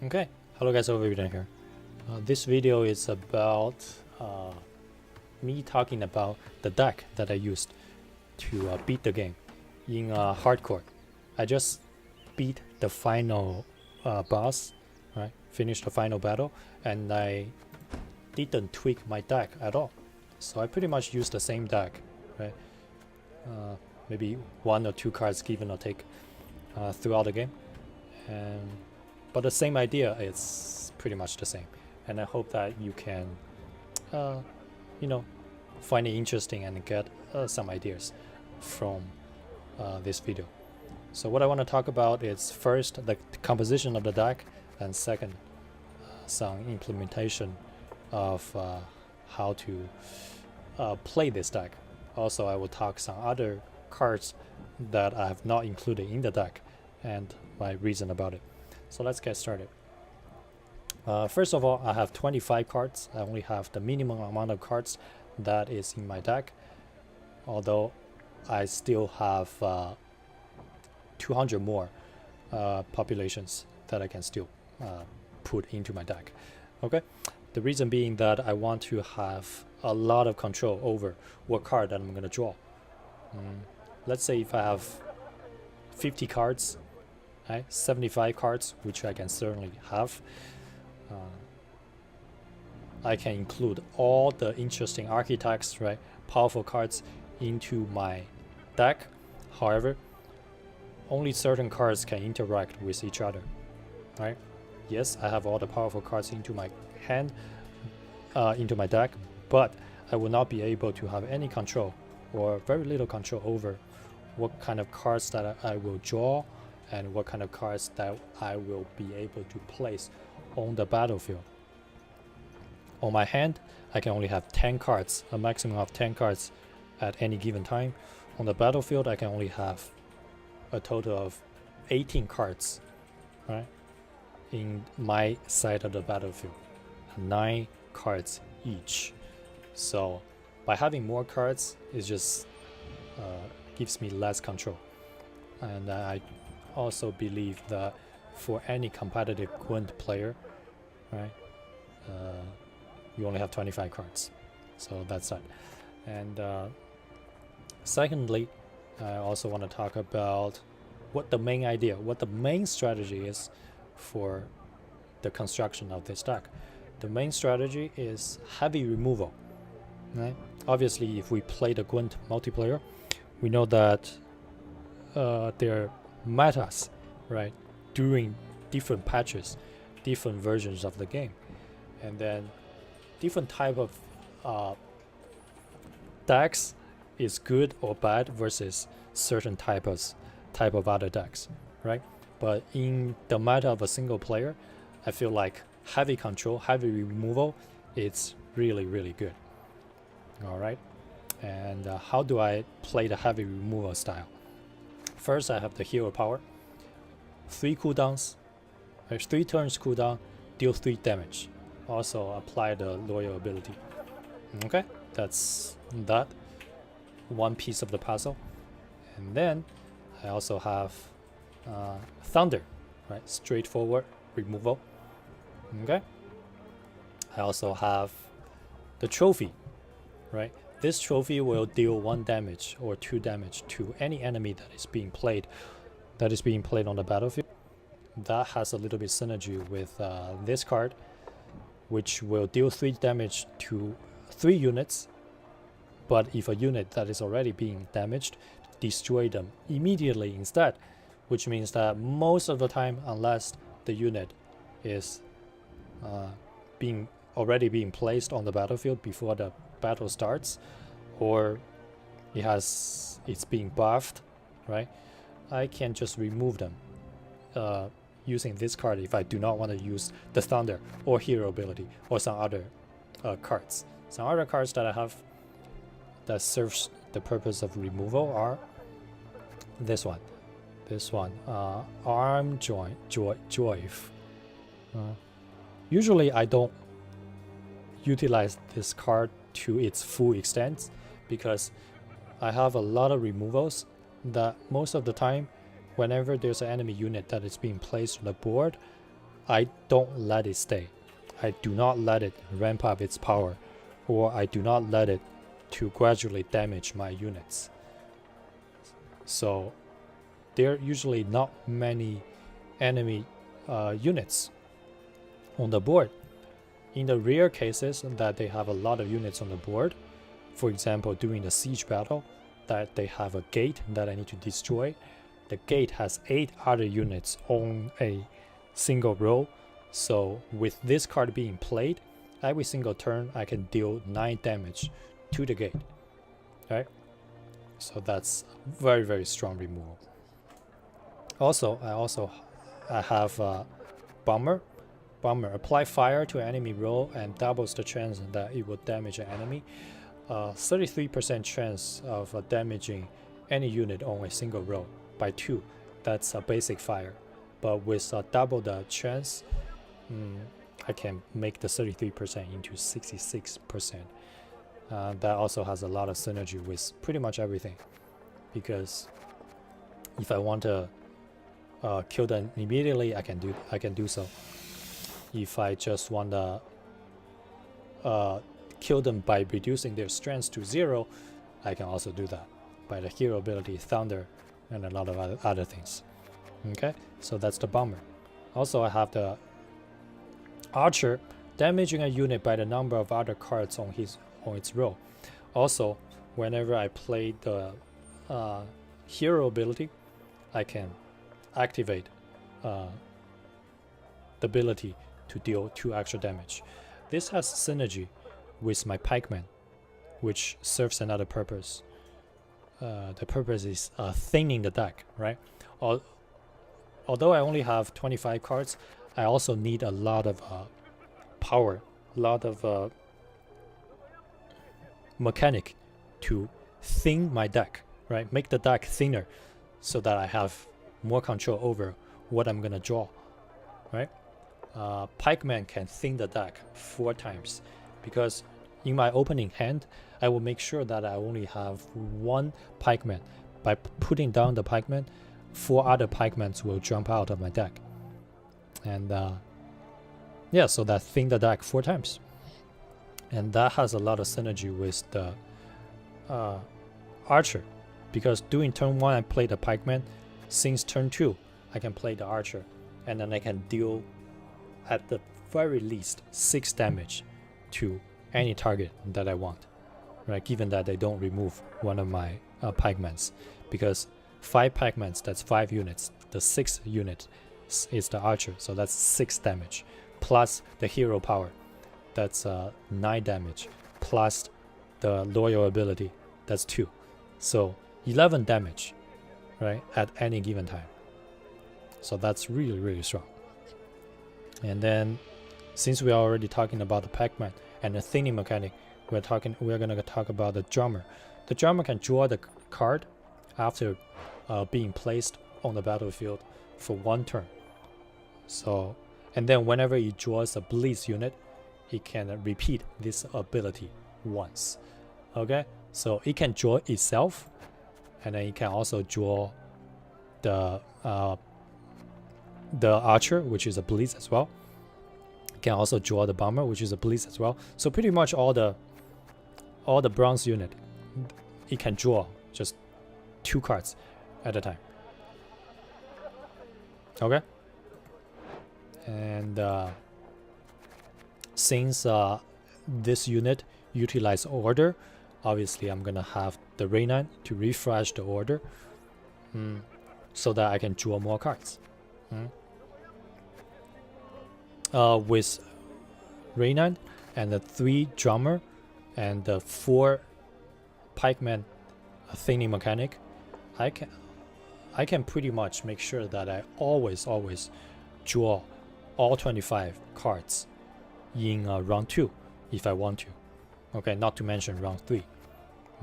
Okay, hello guys, over here. This video is about me talking about the deck that I used to beat the game in hardcore. I just beat the final boss, right? Finished the final battle, and I didn't tweak my deck at all. So I pretty much used the same deck, right? Maybe one or two cards given or take throughout the game, but the same idea is pretty much the same. And I hope that you can, find it interesting and get some ideas from this video. So what I want to talk about is first the composition of the deck, and second some implementation of how to play this deck. Also, I will talk some other cards that I have not included in the deck and my reason about it. So let's get started. First of all, I have 25 cards. I only have the minimum amount of cards that is in my deck, although I still have 200 more populations that I can still put into my deck. Okay, the reason being that I want to have a lot of control over what card that I'm going to draw. Let's say if I have 50 cards, right, 75 cards, which I can certainly have, I can include all the interesting architects, right, powerful cards into my deck. However, only certain cards can interact with each other, right? Yes, I have all the powerful cards into my hand, into my deck, but I will not be able to have any control or very little control over what kind of cards that I will draw and what kind of cards that I will be able to place on the battlefield. On my hand, I can only have 10 cards, a maximum of 10 cards at any given time. On the battlefield, I can only have a total of 18 cards, right, in my side of the battlefield, 9 cards each. So by having more cards, it just gives me less control. And I also believe that for any competitive Gwent player, right, you only have 25 cards. So that's that. And secondly, I also want to talk about what the main idea, what the main strategy is for the construction of this deck. The main strategy is heavy removal, right? Obviously, if we play the Gwent multiplayer, we know that there are metas, right, during different patches, different versions of the game, and then different type of decks is good or bad versus certain type of other decks, right? But in the meta of a single player, I feel like heavy control, heavy removal, it's really, really good. All right, and how do I play the heavy removal style? First, I have the hero power, 3 cooldowns, 3 turns cooldown, deal 3 damage. Also apply the loyal ability. Okay, that's that one piece of the puzzle. And then I also have thunder, right, straightforward removal. Okay, I also have the trophy, right? This trophy will deal 1 damage or 2 damage to any enemy that is being played on the battlefield. That has a little bit synergy with this card, which will deal 3 damage to 3 units. But if a unit that is already being damaged, destroy them immediately instead, which means that most of the time, unless the unit is already being placed on the battlefield before the battle starts, or it's being buffed, right, I can just remove them using this card if I do not want to use the thunder or hero ability or some other cards. Some other cards that I have that serves the purpose of removal are this one, arm joif. Usually I don't utilize this card to its full extent because I have a lot of removals that most of the time, whenever there's an enemy unit that is being placed on the board, I don't let it stay. I do not let it ramp up its power, or I do not let it to gradually damage my units. So there are usually not many enemy units on the board. In the rare cases that they have a lot of units on the board, for example, during the siege battle, that they have a gate that I need to destroy. The gate has 8 other units on a single row. So with this card being played, every single turn I can deal 9 damage to the gate. Right? So that's very, very strong removal. Also, I have Bomber. Apply fire to an enemy row and doubles the chance that it will damage an enemy. 33% chance of damaging any unit on a single row by 2. That's a basic fire. But with double the chance, I can make the 33% into 66%. That also has a lot of synergy with pretty much everything. Because if I want to kill them immediately, I can do so. If I just want to kill them by reducing their strength to 0, I can also do that by the hero ability Thunder and a lot of other things. Okay, so that's the Bomber. Also, I have the Archer, damaging a unit by the number of other cards on its row. Also, whenever I play the hero ability, I can activate the ability to deal 2 extra damage. This has synergy with my Pikeman, which serves another purpose. The purpose is thinning the deck, right? Although I only have 25 cards, I also need a lot of power, a lot of mechanic to thin my deck, right? Make the deck thinner so that I have more control over what I'm gonna draw, right? Pikeman can thin the deck 4 times because in my opening hand, I will make sure that I only have 1 Pikeman. By putting down the Pikeman, 4 other Pikemans will jump out of my deck. And yeah, so that thin the deck 4 times. And that has a lot of synergy with the Archer. Because during turn 1 I play the Pikeman, since turn 2 I can play the Archer. And then I can deal at the very least 6 damage to any target that I want, right? Given that they don't remove one of my Pikemans, because 5 Pikemans, that's 5 units. The 6th unit is the Archer, so that's 6 damage, plus the hero power, that's 9 damage, plus the loyal ability, that's 2. So 11 damage, right, at any given time. So that's really, really strong. And then, since we are already talking about the Pac-Man and the thinning mechanic, we're gonna talk about the drummer. The drummer can draw the card after being placed on the battlefield for 1 turn. So, and then whenever it draws a Blitz unit, it can repeat this ability once. Okay, so it can draw itself, and then it can also draw the Archer, which is a Blitz as well. It can also draw the Bomber, which is a Blitz as well. So pretty much all the bronze unit, it can draw just 2 cards at a time. Okay, and since this unit utilize order, obviously I'm gonna have the Reynan to refresh the order, so that I can draw more cards. With Reynan and the 3 drummer and the 4 pikeman thinning mechanic, I can pretty much make sure that I always draw all 25 cards in round 2 if I want to. Okay, not to mention round 3.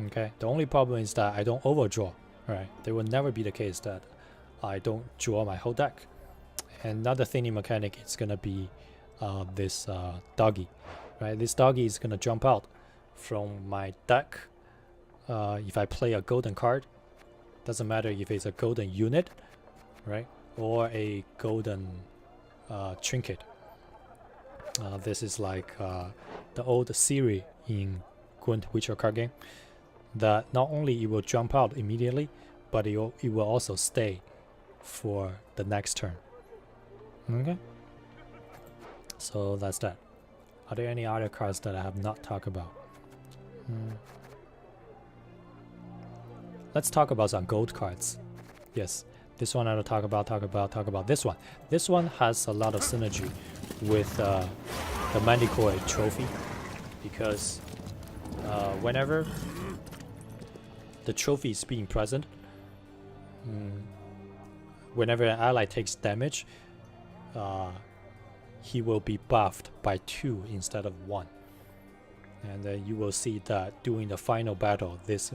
Okay, the only problem is that I don't overdraw. Right, there will never be the case that I don't draw my whole deck. Another thinning mechanic is gonna be this doggy. Right, this doggy is gonna jump out from my deck if I play a golden card. Doesn't matter if it's a golden unit, right, or a golden Trinket. This is like the old Siri in Gwent Witcher card game, that not only it will jump out immediately, but it will also stay for the next turn. Okay, so that's that. Are there any other cards that I have not talked about? Let's talk about some gold cards. Yes, this one I will talk about this one. This one has a lot of synergy with the Manticore trophy, because whenever the trophy is being present, whenever an ally takes damage, he will be buffed by 2 instead of 1. And then you will see that during the final battle, this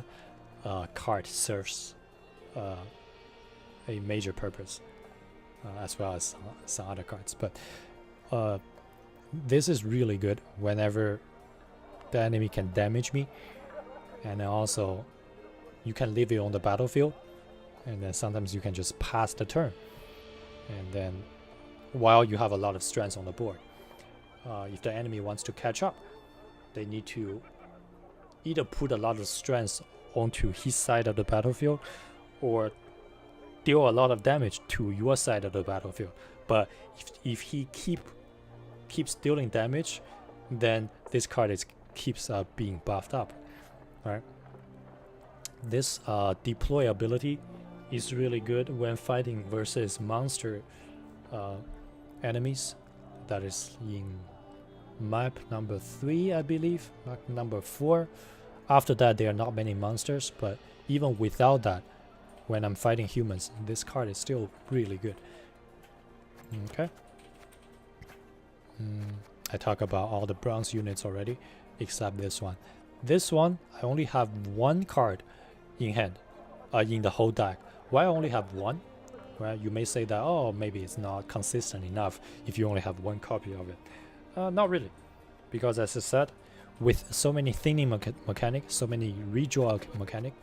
card serves a major purpose, as well as some other cards. But this is really good whenever the enemy can damage me, and then also you can leave it on the battlefield, and then sometimes you can just pass the turn, and then while you have a lot of strength on the board, if the enemy wants to catch up, they need to either put a lot of strength onto his side of the battlefield, or deal a lot of damage to your side of the battlefield. But if he keeps dealing damage, then this card keeps being buffed up, right? This deploy ability is really good when fighting versus monster enemies. That is in map number 3, I believe, map number 4. After that, there are not many monsters, but even without that, when I'm fighting humans, this card is still really good. Okay. I talk about all the bronze units already, except this one. This one, I only have 1 card in hand, in the whole deck. Why I only have 1? Well, you may say that, oh, maybe it's not consistent enough if you only have 1 copy of it. Not really, because as I said, with so many thinning mechanics, so many redraw mechanics,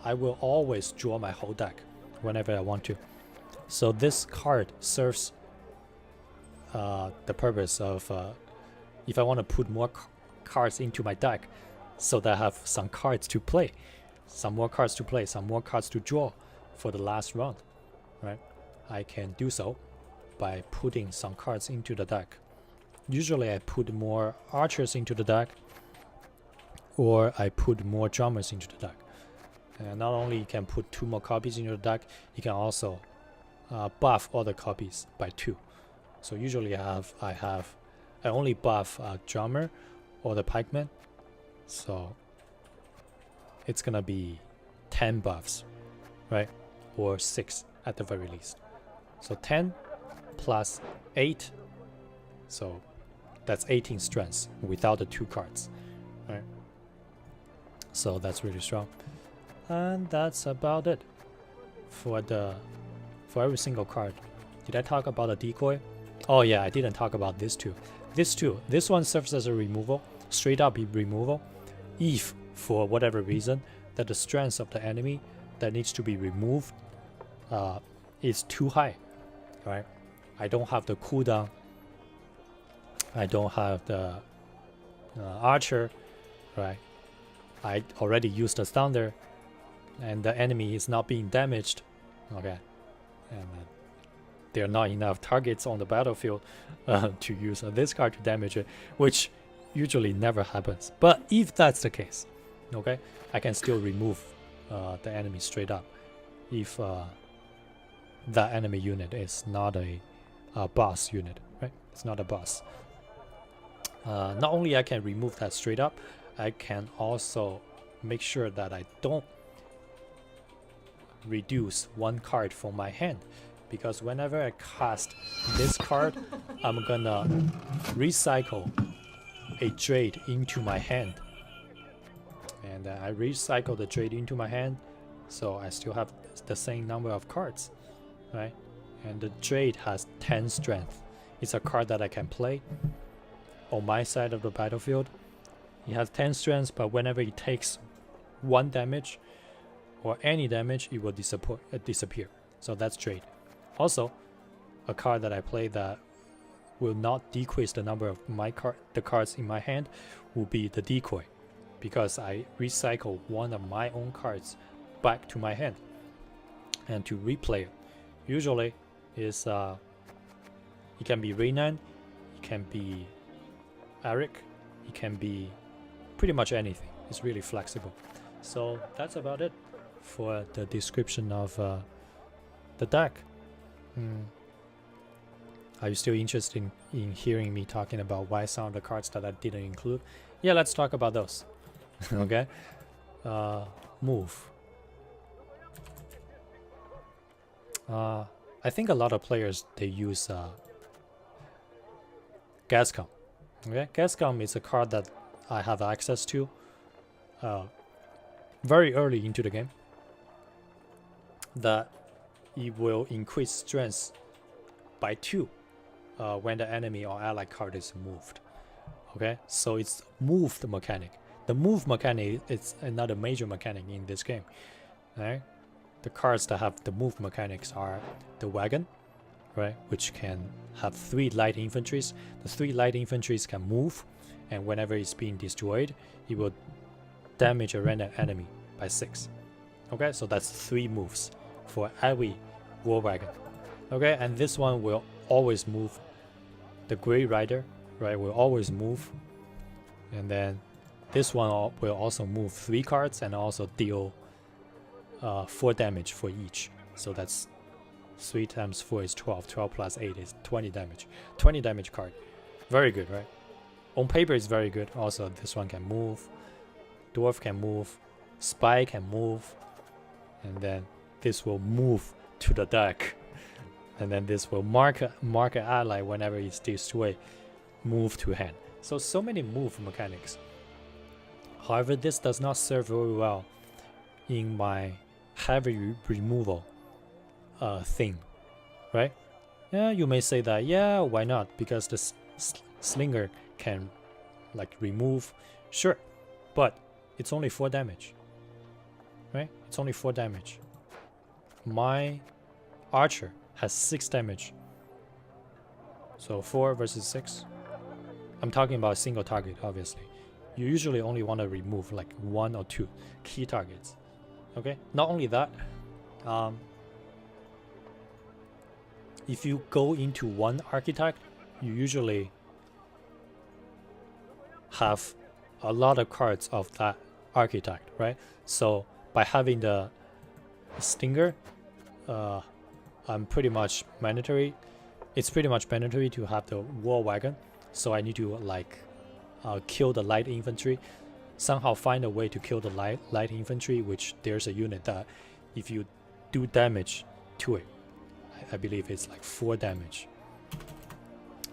I will always draw my whole deck whenever I want to. So this card serves the purpose of if I want to put more cards into my deck, so that I have some cards to play, some more cards to play, some more cards to draw for the last round, right? I can do so by putting some cards into the deck. Usually I put more archers into the deck, or I put more drummers into the deck. And not only you can put 2 more copies into the deck, you can also buff other copies by 2. So usually I only buff drummer or the pikeman, so it's gonna be 10 buffs, right? Or 6 at the very least. So 10 plus 8, so that's 18 strengths without the 2 cards, right? So that's really strong. And that's about it for every single card. Did I talk about the decoy? Oh yeah, I didn't talk about this too. This one serves as a removal, straight up removal, if for whatever reason that the strength of the enemy that needs to be removed is too high, right? I don't have the cooldown, I don't have the archer, right? I already used the thunder, and the enemy is not being damaged, okay? And there are not enough targets on the battlefield to use this card to damage it, which usually never happens. But if that's the case, okay, I can still remove the enemy straight up if that enemy unit is not a boss unit, right? It's not a boss. Not only I can remove that straight up, I can also make sure that I don't reduce 1 card from my hand, because whenever I cast this card, I'm gonna recycle a Jade into my hand, and I recycle the Jade into my hand, so I still have the same number of cards, right? And the Jade has 10 strength. It's a card that I can play on my side of the battlefield. It has 10 strength, but whenever it takes 1 damage or any damage, it will disappear. So that's Jade. Also, a card that I play that will not decrease the number of the cards in my hand will be the decoy, because I recycle one of my own cards back to my hand and to replay it. Usually is it can be Reynan, it can be Eric, it can be pretty much anything. It's really flexible. So that's about it for the description of the deck. Are you still interested in hearing me talking about why some of the cards that I didn't include? Yeah, let's talk about those. Okay. Move. I think a lot of players, they use Gascon. Okay, Gascon is a card that I have access to very early into the game, that it will increase strength by 2 when the enemy or ally card is moved. Okay, so it's moved mechanic. The move mechanic is another major mechanic in this game. Right? The cards that have the move mechanics are the wagon, right, which can have 3 light infantries. The 3 light infantries can move, and whenever it's being destroyed, it will damage a random enemy by 6. Okay, so that's 3 moves for every war wagon. Okay, and this one will always move. The Grey Rider, right, will always move, and then this one will also move 3 cards and also deal 4 damage for each. So that's 3 times 4 is 12. 12 plus 8 is 20 damage. 20 damage card. Very good, right? On paper, it's very good. Also, this one can move. Dwarf can move. Spy can move. And then this will move to the deck. And then this will mark an ally whenever it's destroyed. Move to hand. So many move mechanics. However, this does not serve very well in my heavy removal thing, right? Yeah, you may say that, yeah, why not? Because the slinger can like remove, sure, but it's only 4 damage, right? It's only 4 damage. My archer has 6 damage, so 4 versus 6. I'm talking about a single target, obviously. You usually only want to remove like 1 or 2 key targets. Okay, not only that, if you go into one architect, you usually have a lot of cards of that architect, right? So by having the stinger, I'm pretty much mandatory. It's pretty much mandatory to have the war wagon. So I need to like kill the light infantry. Somehow find a way to kill the light infantry, which there's a unit that if you do damage to it, I believe it's like 4 damage.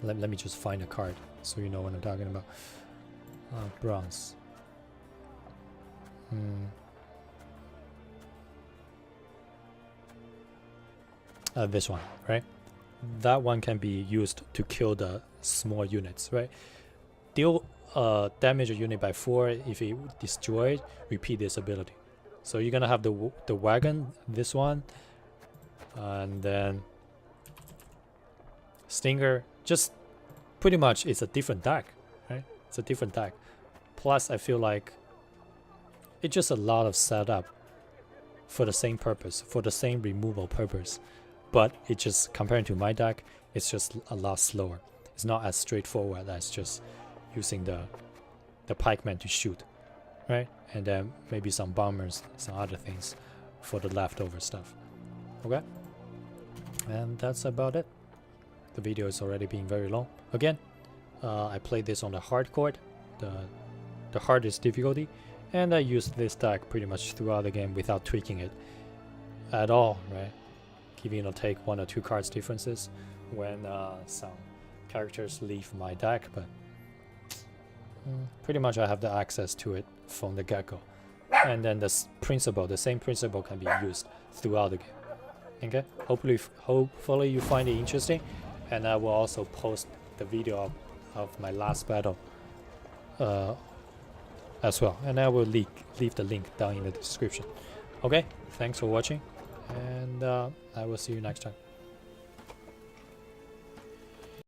Let me just find a card so you know what I'm talking about. Bronze. This one, right? That one can be used to kill the small units, right? Deal damage a unit by 4. If it destroyed, repeat this ability. So you're gonna have the wagon, this one, and then stinger. Just pretty much it's a different deck, right? It's a different deck. Plus, I feel like it's just a lot of setup for the same purpose, for the same removal purpose. But it just, comparing to my deck, it's just a lot slower. It's not as straightforward as just using the pikemen to shoot, right? And then maybe some bombers, some other things for the leftover stuff. Okay? And that's about it. The video is already being very long. Again, I played this on the hardcore, the hardest difficulty, and I used this deck pretty much throughout the game without tweaking it at all, right? Giving or take 1 or 2 cards differences when some characters leave my deck, but pretty much I have the access to it from the get-go. And then the same principle can be used throughout the game. Okay, hopefully you find it interesting, and I will also post the video of my last battle as well, and I will leave the link down in the description. Okay, thanks for watching, and I will see you next time.